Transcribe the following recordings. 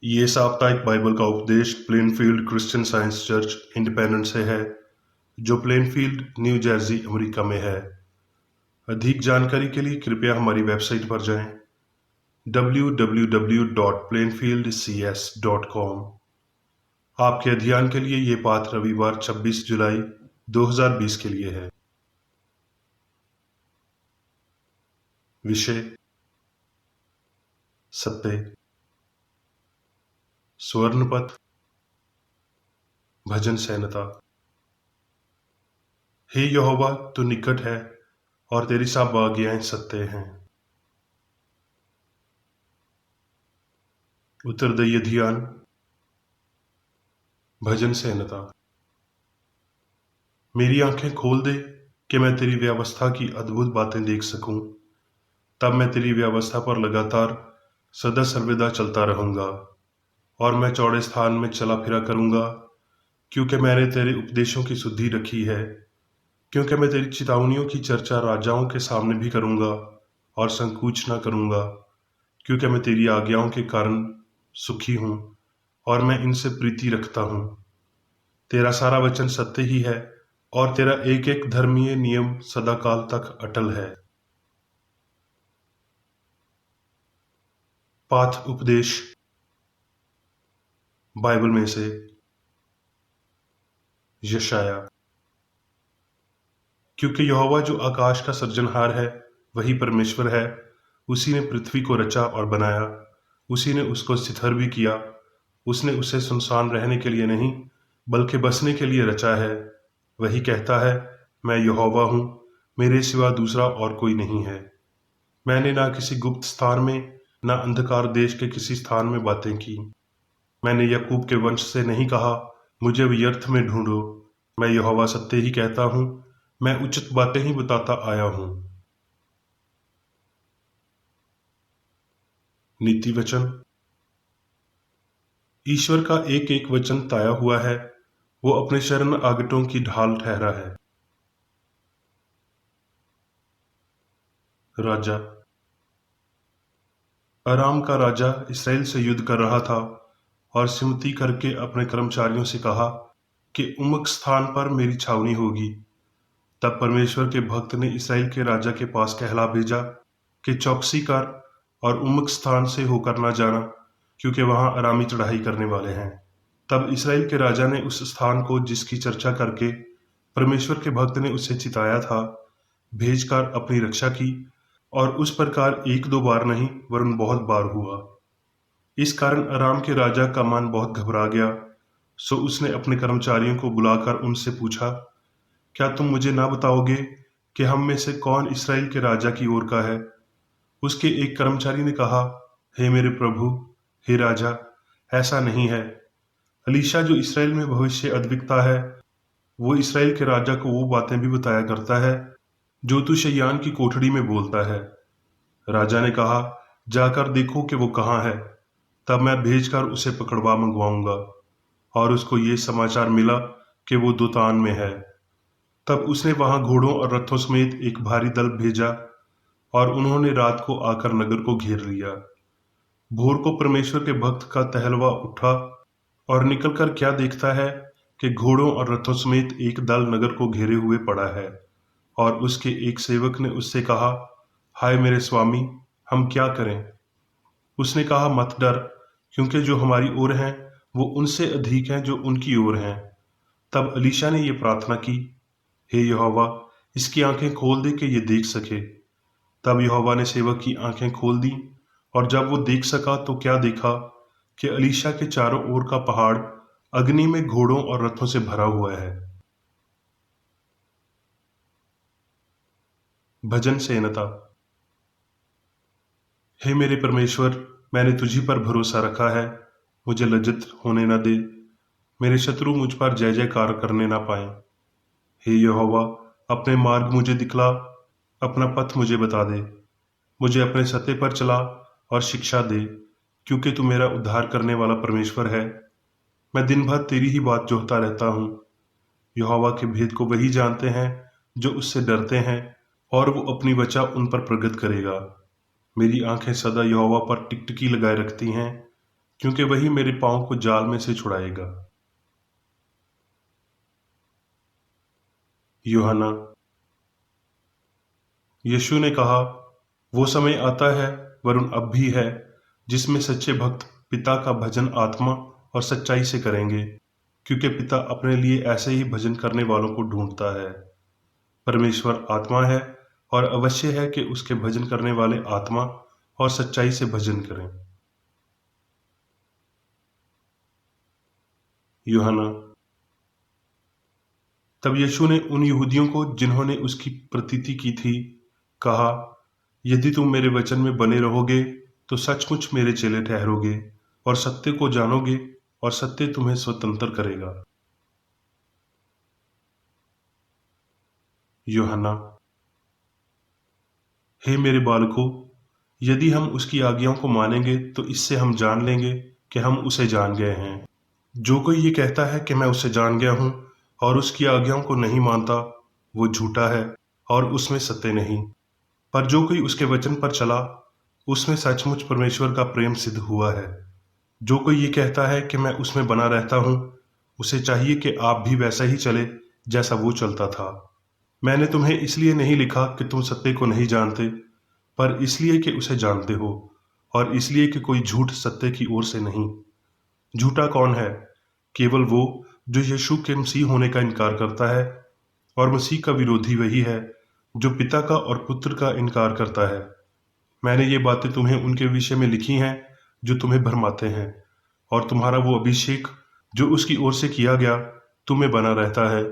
ये साप्ताहिक बाइबल का उपदेश Plainfield Christian science church independence से है, जो प्लेनफील्ड, न्यू जर्सी, अमेरिका में है। अधिक जानकारी के लिए कृपया हमारी वेबसाइट पर जाएं www.plainfieldcs.com। आपके अध्ययन के लिए ये पाठ रविवार 26 जुलाई 2020 के लिए है। विषय सत्य, स्वर्णपथ, भजन संहिता। हे यहोवा, तू निकट है और तेरी सब आज्ञाएं सत्य हैं। उत्तरदायी ध्यान, भजन संहिता। मेरी आंखें खोल दे कि मैं तेरी व्यवस्था की अद्भुत बातें देख सकूं। तब मैं तेरी व्यवस्था पर लगातार सदा सर्वदा चलता रहूंगा और मैं चौड़े स्थान में चला फिरा करूंगा, क्योंकि मैंने तेरे उपदेशों की सुधि रखी है। क्योंकि मैं तेरी चितावनियों की चर्चा राजाओं के सामने भी करूंगा और संकोच न करूंगा, क्योंकि मैं तेरी आज्ञाओं के कारण सुखी हूं और मैं इनसे प्रीति रखता हूं। तेरा सारा वचन सत्य ही है और तेरा एक एक धर्मीय नियम सदाकाल तक अटल है। पाठ उपदेश बाइबल में से यशाया। क्योंकि यहोवा जो आकाश का सृजनहार है वही परमेश्वर है। उसी ने पृथ्वी को रचा और बनाया, उसी ने उसको स्थिर भी किया। उसने उसे सुनसान रहने के लिए नहीं बल्कि बसने के लिए रचा है। वही कहता है, मैं यहोवा हूँ, मेरे सिवा दूसरा और कोई नहीं है। मैंने ना किसी गुप्त स्थान में, ना अंधकार देश के किसी स्थान में बातें की। मैंने याकूब के वंश से नहीं कहा, मुझे व्यर्थ में ढूंढो। मैं यहोवा सत्य ही कहता हूँ, मैं उचित बातें ही बताता आया हूँ। नीति वचन। ईश्वर का एक एक वचन ताया हुआ है, वो अपने शरण आगतों की ढाल ठहरा है। राजा। अराम का राजा इसराइल से युद्ध कर रहा था और सिमती करके अपने कर्मचारियों से कहा कि उम्मक स्थान पर मेरी छावनी होगी। तब परमेश्वर के भक्त ने इसराइल के राजा के पास कहला भेजा कि चौकसी कर और उम्मक स्थान से होकर न जाना, क्योंकि वहां अरामी चढ़ाई करने वाले हैं। तब इसराइल के राजा ने उस स्थान को, जिसकी चर्चा करके परमेश्वर के भक्त ने उसे चिताया था, भेजकर अपनी रक्षा की। और उस प्रकार एक दो बार नहीं वरन बहुत बार हुआ। इस कारण अराम के राजा का मन बहुत घबरा गया। सो उसने अपने कर्मचारियों को बुलाकर उनसे पूछा, क्या तुम मुझे ना बताओगे कि हम में से कौन इसराइल के राजा की ओर का है? उसके एक कर्मचारी ने कहा, हे मेरे प्रभु, हे राजा, ऐसा नहीं है। अलीशा जो इसराइल में भविष्य अद्विकता है, वो इसराइल के राजा को वो बातें भी बताया करता है जो तू शय्यान की कोठड़ी में बोलता है। राजा ने कहा, जाकर देखो कि वो कहाँ है, तब मैं भेजकर उसे पकड़वा मंगवाऊंगा। और उसको ये समाचार मिला कि वो दोतान में है। तब उसने वहां घोड़ों और रथों समेत एक भारी दल भेजा और उन्होंने रात को आकर नगर को घेर लिया। भोर को परमेश्वर के भक्त का टहलुआ उठा और निकलकर क्या देखता है कि घोड़ों और रथों समेत एक दल नगर को घेरे हुए पड़ा है। और उसके एक सेवक ने उससे कहा, हाय मेरे स्वामी, हम क्या करें? उसने कहा, मत डर, क्योंकि जो हमारी ओर हैं वो उनसे अधिक हैं जो उनकी ओर हैं। तब अलीशा ने ये प्रार्थना की, हे यहोवा, इसकी आंखें खोल दे कि ये देख सके। तब यहोवा ने सेवक की आंखें खोल दी, और जब वो देख सका तो क्या देखा कि अलीशा के चारों ओर का पहाड़ अग्नि में घोड़ों और रथों से भरा हुआ है। भजन संहिता। हे मेरे परमेश्वर, मैंने तुझी पर भरोसा रखा है, मुझे लज्जित होने न दे। मेरे शत्रु मुझ पर जय जयकार करने न पाए। हे यहोवा, अपने मार्ग मुझे दिखला, अपना पथ मुझे बता दे। मुझे अपने सत्य पर चला और शिक्षा दे, क्योंकि तू मेरा उद्धार करने वाला परमेश्वर है। मैं दिन भर तेरी ही बात जोहता रहता हूँ। यहोवा के भेद को वही जानते हैं जो उससे डरते हैं, और वो अपनी वचा उन पर प्रगट करेगा। मेरी आंखें सदा यहोवा पर टिकटिकी लगाए रखती हैं, क्योंकि वही मेरे पांव को जाल में से छुड़ाएगा। यूहन्ना। यीशु ने कहा, वो समय आता है, वरन अब भी है, जिसमें सच्चे भक्त पिता का भजन आत्मा और सच्चाई से करेंगे, क्योंकि पिता अपने लिए ऐसे ही भजन करने वालों को ढूंढता है। परमेश्वर आत्मा है और अवश्य है कि उसके भजन करने वाले आत्मा और सच्चाई से भजन करें। यूहन्ना। तब यीशु ने उन यहूदियों को जिन्होंने उसकी प्रतीति की थी कहा, यदि तुम मेरे वचन में बने रहोगे तो सचमुच मेरे चेले ठहरोगे और सत्य को जानोगे और सत्य तुम्हें स्वतंत्र करेगा। यूहन्ना। हे मेरे बालकों, यदि हम उसकी आज्ञाओं को मानेंगे तो इससे हम जान लेंगे कि हम उसे जान गए हैं। जो कोई ये कहता है कि मैं उसे जान गया हूं और उसकी आज्ञाओं को नहीं मानता, वो झूठा है और उसमें सत्य नहीं। पर जो कोई उसके वचन पर चला, उसमें सचमुच परमेश्वर का प्रेम सिद्ध हुआ है। जो कोई ये कहता है कि मैं उसमें बना रहता हूं, उसे चाहिए कि आप भी वैसा ही चले जैसा वो चलता था। मैंने तुम्हें इसलिए नहीं लिखा कि तुम सत्य को नहीं जानते, पर इसलिए कि उसे जानते हो, और इसलिए कि कोई झूठ सत्य की ओर से नहीं। झूठा कौन है? केवल वो जो यीशु के मसीह होने का इनकार करता है, और मसीह का विरोधी वही है जो पिता का और पुत्र का इनकार करता है। मैंने ये बातें तुम्हें उनके विषय में लिखी हैं जो तुम्हें भरमाते हैं, और तुम्हारा वो अभिषेक जो उसकी ओर से किया गया तुम्हें बना रहता है,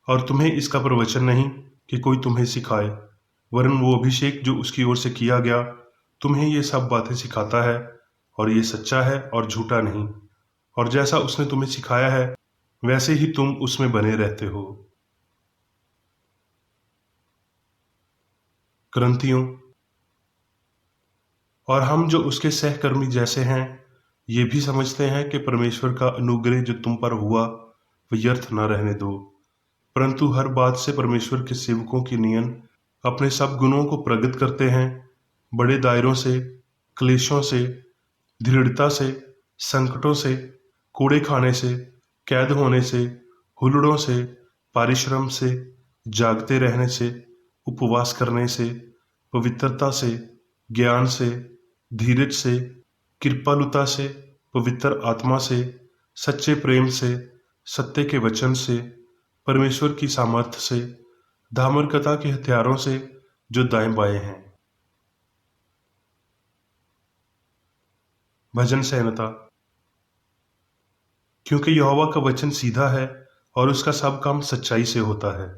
और तुम्हें इसका प्रवचन नहीं कि कोई तुम्हें सिखाए, वरन वो अभिषेक जो उसकी ओर से किया गया तुम्हें ये सब बातें सिखाता है, और ये सच्चा है और झूठा नहीं। और जैसा उसने तुम्हें सिखाया है वैसे ही तुम उसमें बने रहते हो। करंथियों। और हम जो उसके सहकर्मी जैसे हैं, ये भी समझते हैं कि परमेश्वर का अनुग्रह जो तुम पर हुआ वह व्यर्थ न रहने दो, परंतु हर बात से परमेश्वर के सेवकों की नियन अपने सब गुणों को प्रकट करते हैं, बड़े दायरों से, क्लेशों से, दृढ़ता से, संकटों से, कूड़े खाने से, कैद होने से, हुल्लड़ों से, परिश्रम से, जागते रहने से, उपवास करने से, पवित्रता से, ज्ञान से, धीरज से, कृपालुता से, पवित्र आत्मा से, सच्चे प्रेम से, सत्य के वचन से, परमेश्वर की सामर्थ्य से, धार्मिकता के हथियारों से जो दाएं बाएं हैं। भजन संहिता। क्योंकि यहोवा का वचन सीधा है और उसका सब काम सच्चाई से होता है।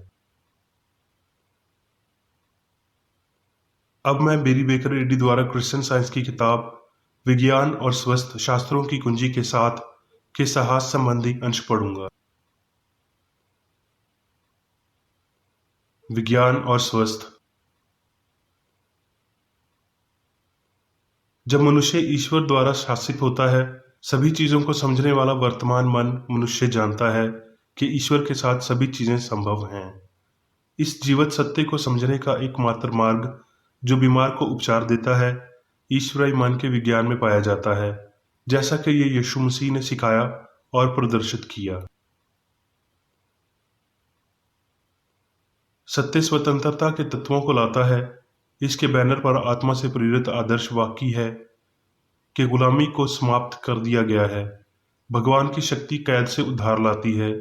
अब मैं बेरी बेकर एडी द्वारा क्रिश्चियन साइंस की किताब विज्ञान और स्वस्थ शास्त्रों की कुंजी के साथ के साहस संबंधी अंश पढ़ूंगा। विज्ञान और स्वस्थ। जब मनुष्य ईश्वर द्वारा शासित होता है, सभी चीजों को समझने वाला वर्तमान मन मनुष्य जानता है कि ईश्वर के साथ सभी चीजें संभव हैं। इस जीवित सत्य को समझने का एकमात्र मार्ग जो बीमार को उपचार देता है, ईश्वरीय मन के विज्ञान में पाया जाता है, जैसा कि ये यीशु मसीह ने सिखाया और प्रदर्शित किया। सत्य स्वतंत्रता के तत्वों को लाता है। इसके बैनर पर आत्मा से प्रेरित आदर्श वाक्य है कि गुलामी को समाप्त कर दिया गया है। भगवान की शक्ति कैद से उद्धार लाती है।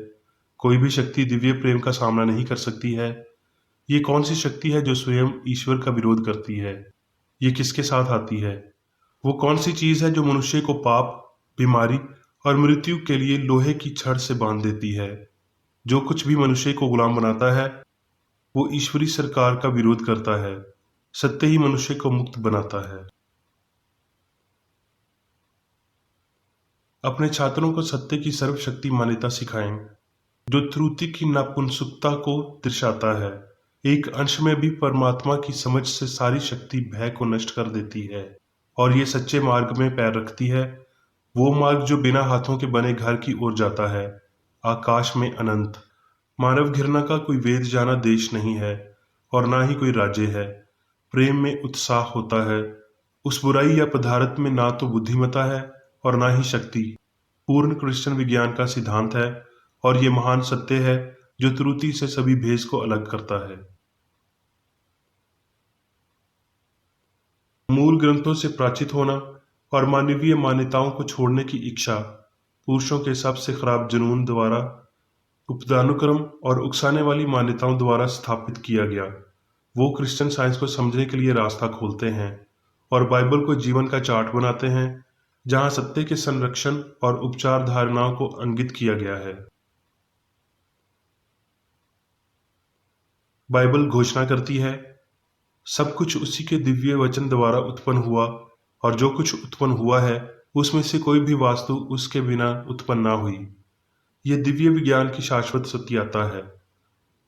कोई भी शक्ति दिव्य प्रेम का सामना नहीं कर सकती है। ये कौन सी शक्ति है जो स्वयं ईश्वर का विरोध करती है? ये किसके साथ आती है? वो कौन सी चीज है जो मनुष्य को पाप, बीमारी और मृत्यु के लिए लोहे की छड़ से बांध देती है? जो कुछ भी मनुष्य को गुलाम बनाता है वो ईश्वरी सरकार का विरोध करता है। सत्य ही मनुष्य को मुक्त बनाता है। अपने छात्रों को सत्य की सर्वशक्ति मान्यता सिखाएं, जो त्रुटि की नपुंसकता को दर्शाता है। एक अंश में भी परमात्मा की समझ से सारी शक्ति भय को नष्ट कर देती है और ये सच्चे मार्ग में पैर रखती है, वो मार्ग जो बिना हाथों के बने घर की ओर जाता है, आकाश में अनंत। मानव घृणा का कोई वेद जाना देश नहीं है और ना ही कोई राज्य है। प्रेम में उत्साह होता है। उस बुराई या पदार्थ में ना तो बुद्धिमता है और ना ही शक्ति। पूर्ण क्रिश्चियन विज्ञान का सिद्धांत है और ये महान सत्य है जो त्रुटि से सभी भेद को अलग करता है। मूल ग्रंथों से प्राचित होना और मानवीय मान्यताओं को छोड़ने की इच्छा पुरुषों के सबसे खराब जुनून द्वारा, उपदानुक्रम और उकसाने वाली मान्यताओं द्वारा स्थापित किया गया। वो क्रिश्चियन साइंस को समझने के लिए रास्ता खोलते हैं और बाइबल को जीवन का चार्ट बनाते हैं जहां सत्य के संरक्षण और उपचार धारणाओं को अंकित किया गया है। बाइबल घोषणा करती है, सब कुछ उसी के दिव्य वचन द्वारा उत्पन्न हुआ और जो कुछ उत्पन्न हुआ है उसमें से कोई भी वास्तु उसके बिना उत्पन्न ना हुई। यह दिव्य विज्ञान की शाश्वत सत्यता है।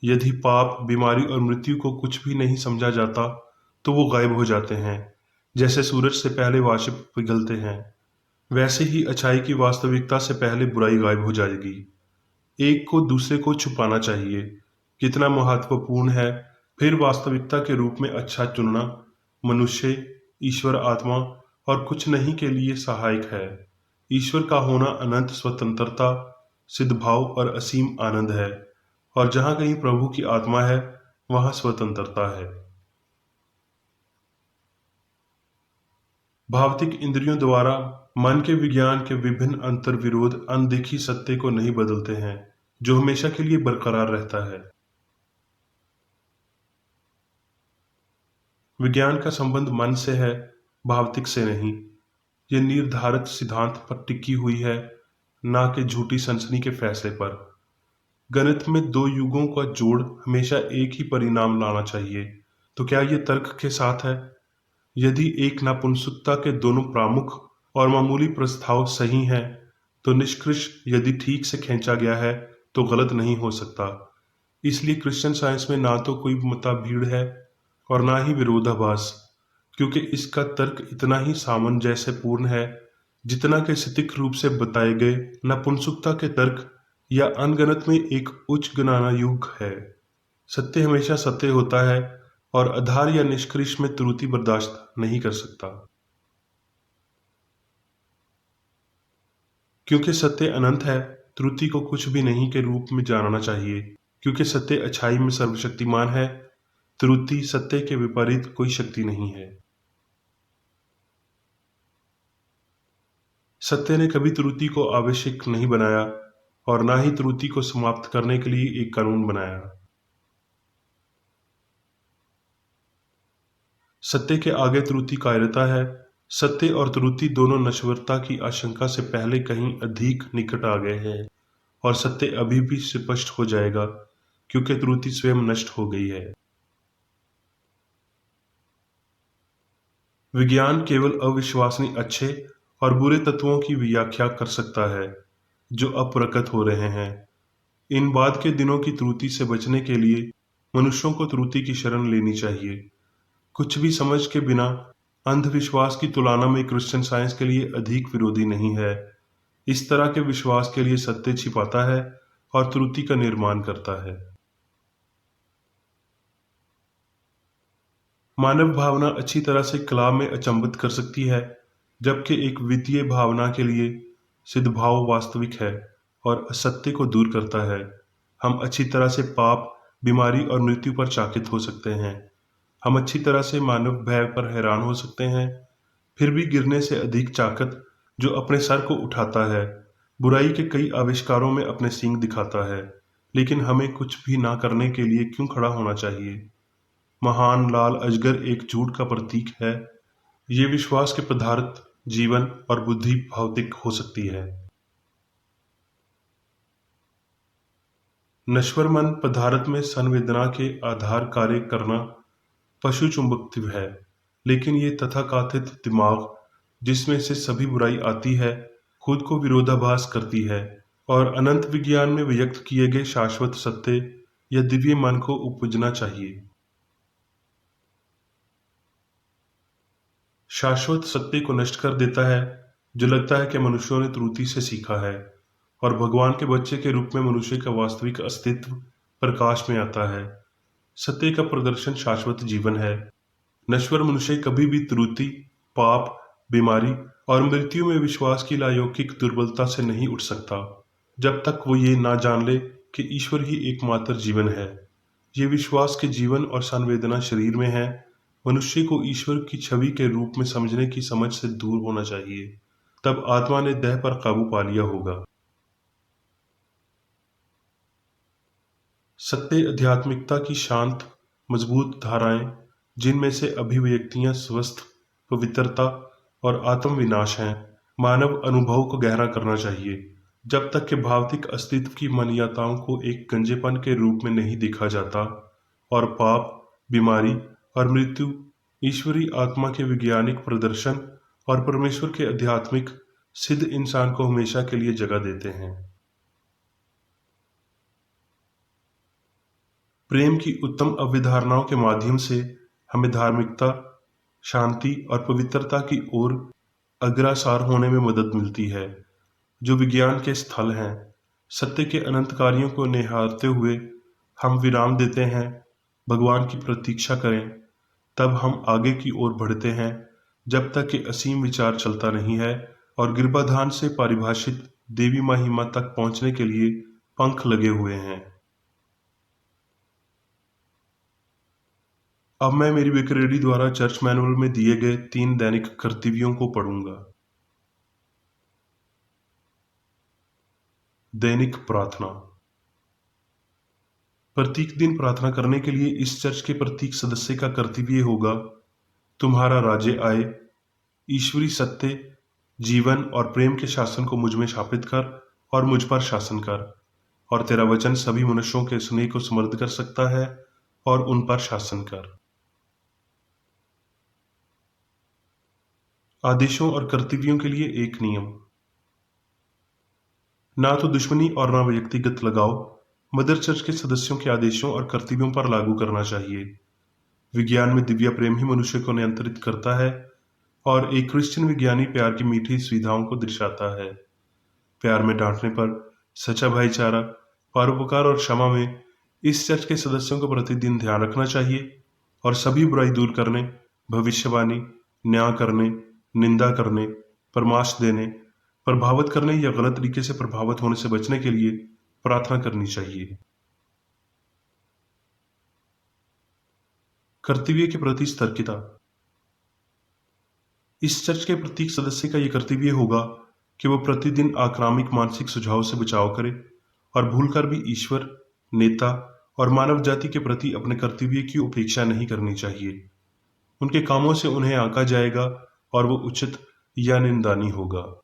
यदि पाप, बीमारी और मृत्यु को कुछ भी नहीं समझा जाता तो वो गायब हो जाते हैं। जैसे सूरज से पहले वाष्प पिघलते हैं, वैसे ही अच्छाई की वास्तविकता से पहले बुराई गायब हो जाएगी। एक को दूसरे को छुपाना चाहिए। कितना महत्वपूर्ण है फिर वास्तविकता के रूप में अच्छा चुनना। मनुष्य, ईश्वर, आत्मा और कुछ नहीं के लिए सहायक है। ईश्वर का होना अनंत स्वतंत्रता, सिद्धभाव और असीम आनंद है, और जहां कहीं प्रभु की आत्मा है वहां स्वतंत्रता है। भौतिक इंद्रियों द्वारा मन के विज्ञान के विभिन्न अंतर्विरोध अनदेखी सत्य को नहीं बदलते हैं जो हमेशा के लिए बरकरार रहता है। विज्ञान का संबंध मन से है, भौतिक से नहीं। यह निर्धारित सिद्धांत पर टिकी हुई है, ना कि झूठी सनसनी के फैसले पर। गणित में दो युगों का जोड़ हमेशा एक ही परिणाम लाना चाहिए, तो क्या यह तर्क के साथ है? यदि एक नपुंसकता के दोनों प्रमुख और मामूली प्रस्ताव सही हैं, तो निष्कर्ष यदि ठीक से खींचा गया है तो गलत नहीं हो सकता। इसलिए क्रिश्चियन साइंस में ना तो कोई मतभेद है और ना ही विरोधाभास, क्योंकि इसका तर्क इतना ही सामंजस्यपूर्ण है जितना कि सटीक रूप से बताए गए नपुंसकता के तर्क या अनगनत में एक उच्च गणना युग है। सत्य हमेशा सत्य होता है और आधार या निष्कर्ष में त्रुटि बर्दाश्त नहीं कर सकता। क्योंकि सत्य अनंत है, त्रुटि को कुछ भी नहीं के रूप में जानना चाहिए। क्योंकि सत्य अच्छाई में सर्वशक्तिमान है, त्रुटि सत्य के विपरीत कोई शक्ति नहीं है। सत्य ने कभी त्रुटि को आवश्यक नहीं बनाया और ना ही त्रुटि को समाप्त करने के लिए एक कानून बनाया। सत्य के आगे त्रुटि कायरता है। सत्य और त्रुटि दोनों नश्वरता की आशंका से पहले कहीं अधिक निकट आ गए हैं, और सत्य अभी भी स्पष्ट हो जाएगा क्योंकि त्रुटि स्वयं नष्ट हो गई है। विज्ञान केवल अविश्वसनीय अच्छे और बुरे तत्वों की व्याख्या कर सकता है जो अब प्रकट हो रहे हैं। इन बाद के दिनों की त्रुटि से बचने के लिए मनुष्यों को त्रुटि की शरण लेनी चाहिए। कुछ भी समझ के बिना अंधविश्वास की तुलना में क्रिश्चियन साइंस के लिए अधिक विरोधी नहीं है। इस तरह के विश्वास के लिए सत्य छिपाता है और त्रुटि का निर्माण करता है। मानव भावना अच्छी तरह से कला में अचंभित कर सकती है, जबकि एक वित्तीय भावना के लिए सिद्धभाव वास्तविक है और असत्य को दूर करता है। हम अच्छी तरह से पाप, बीमारी और मृत्यु पर चकित हो सकते हैं। हम अच्छी तरह से मानव भय पर हैरान हो सकते हैं, फिर भी गिरने से अधिक ताकत जो अपने सर को उठाता है, बुराई के कई आविष्कारों में अपने सींग दिखाता है। लेकिन हमें कुछ भी ना करने के लिए क्यों खड़ा होना चाहिए? महान लाल अजगर एक झूठ का प्रतीक है। ये विश्वास के पदार्थ, जीवन और बुद्धि भौतिक हो सकती है। नश्वर मन पदार्थ में संवेदना के आधार कार्य करना पशु चुंबकत्व है, लेकिन ये तथाकथित दिमाग जिसमें से सभी बुराई आती है खुद को विरोधाभास करती है और अनंत विज्ञान में व्यक्त किए गए शाश्वत सत्य या दिव्य मन को उपजना चाहिए। शाश्वत सत्य को नष्ट कर देता है जो लगता है कि मनुष्यों ने त्रुटि से सीखा है, और भगवान के बच्चे के रूप में मनुष्य का वास्तविक अस्तित्व प्रकाश में आता है। सत्य का प्रदर्शन शाश्वत जीवन है। नश्वर मनुष्य कभी भी त्रुटि, पाप, बीमारी और मृत्यु में विश्वास की लायौकिक दुर्बलता से नहीं उठ सकता जब तक वो ये ना जान ले कि ईश्वर ही एकमात्र जीवन है। ये विश्वास के जीवन और संवेदना शरीर में है। मनुष्य को ईश्वर की छवि के रूप में समझने की समझ से दूर होना चाहिए। तब आत्मा ने देह पर काबू पा लिया होगा। सत्य आध्यात्मिकता की शांत मजबूत धाराएं, जिनमें से अभिव्यक्तियां स्वस्थ पवित्रता और आत्म विनाश हैं, मानव अनुभव को गहरा करना चाहिए। जब तक कि भौतिक अस्तित्व की मान्यताओं को एक गंजेपन के रूप में नहीं देखा जाता और पाप, बीमारी और मृत्यु ईश्वरी आत्मा के वैज्ञानिक प्रदर्शन और परमेश्वर के आध्यात्मिक सिद्ध इंसान को हमेशा के लिए जगह देते हैं। प्रेम की उत्तम अवधारणाओं के माध्यम से हमें धार्मिकता, शांति और पवित्रता की ओर अग्रसर होने में मदद मिलती है, जो विज्ञान के स्थल हैं। सत्य के अनंत कार्यों को निहारते हुए हम विराम देते हैं, भगवान की प्रतीक्षा करें। तब हम आगे की ओर बढ़ते हैं, जब तक कि असीम विचार चलता नहीं है और गर्भाधान से परिभाषित देवी महिमा तक पहुंचने के लिए पंख लगे हुए हैं। अब मैं मेरी विकिरेडी द्वारा चर्च मैनुअल में दिए गए 3 दैनिक कर्तव्यों को पढ़ूंगा। दैनिक प्रार्थना। प्रत्येक दिन प्रार्थना करने के लिए इस चर्च के प्रत्येक सदस्य का कर्तव्य होगा, तुम्हारा राज्य आए, ईश्वरी सत्य, जीवन और प्रेम के शासन को मुझ में स्थापित कर और मुझ पर शासन कर, और तेरा वचन सभी मनुष्यों के स्नेह को समृद्ध कर सकता है और उन पर शासन कर। आदेशों और कर्तव्यों के लिए एक नियम। ना तो दुश्मनी और ना व्यक्तिगत लगाव मदर चर्च के सदस्यों के आदेशों और कर्तव्यों पर लागू करना चाहिए। विज्ञान में दिव्य प्रेम ही मनुष्य को नियंत्रित करता है और एक क्रिश्चियन विज्ञानी प्यार की मीठी सुविधाओं को दर्शाता है। प्यार में डांटने पर, सच्चा भाईचारा, परोपकार और क्षमा में इस चर्च के सदस्यों को प्रतिदिन ध्यान रखना चाहिए और सभी बुराई दूर करने, भविष्यवाणी, न्याय करने, निंदा करने, परामर्श देने, प्रभावित करने या गलत तरीके से प्रभावित होने से बचने के लिए प्रार्थना करनी चाहिए। कर्तव्य के प्रति सतर्कता। इस चर्च के प्रत्येक सदस्य का यह कर्तव्य होगा कि वो प्रतिदिन आक्रामक मानसिक सुझाव से बचाव करे और भूलकर भी ईश्वर, नेता और मानव जाति के प्रति अपने कर्तव्य की उपेक्षा नहीं करनी चाहिए। उनके कामों से उन्हें आंका जाएगा और वो उचित या निंदनीय होगा।